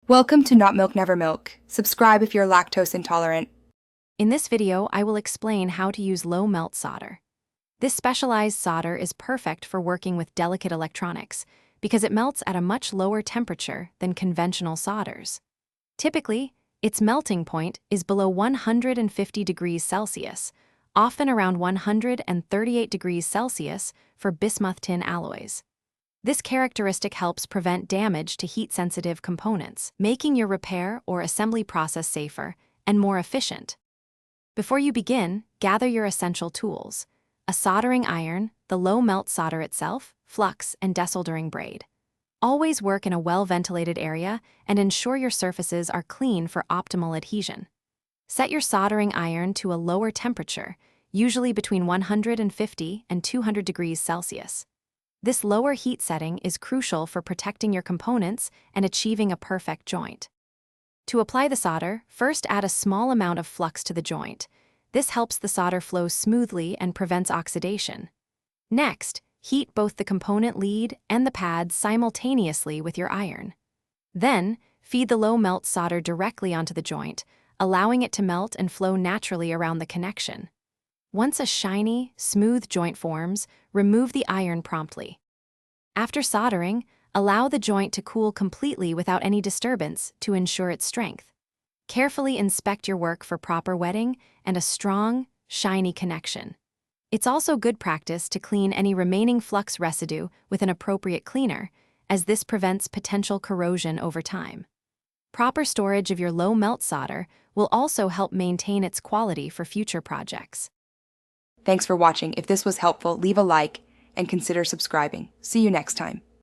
Welcome to Not Milk Never Milk. Subscribe if you're lactose intolerant. In this video, I will explain how to use low-melt solder. This specialized solder is perfect for working with delicate electronics because it melts at a much lower temperature than conventional solders. Typically, its melting point is below 150 degrees Celsius, often around 138 degrees Celsius for bismuth tin alloys. This characteristic helps prevent damage to heat-sensitive components, making your repair or assembly process safer and more efficient. Before you begin, gather your essential tools: a soldering iron, the low-melt solder itself, flux, and desoldering braid. Always work in a well-ventilated area and ensure your surfaces are clean for optimal adhesion. Set your soldering iron to a lower temperature, usually between 150 and 200 degrees Celsius. This lower heat setting is crucial for protecting your components and achieving a perfect joint. To apply the solder, first add a small amount of flux to the joint. This helps the solder flow smoothly and prevents oxidation. Next, heat both the component lead and the pads simultaneously with your iron. Then, feed the low-melt solder directly onto the joint, allowing it to melt and flow naturally around the connection. Once a shiny, smooth joint forms, remove the iron promptly. After soldering, allow the joint to cool completely without any disturbance to ensure its strength. Carefully inspect your work for proper wetting and a strong, shiny connection. It's also good practice to clean any remaining flux residue with an appropriate cleaner, as this prevents potential corrosion over time. Proper storage of your low-melt solder will also help maintain its quality for future projects. Thanks for watching. If this was helpful, leave a like and consider subscribing. See you next time.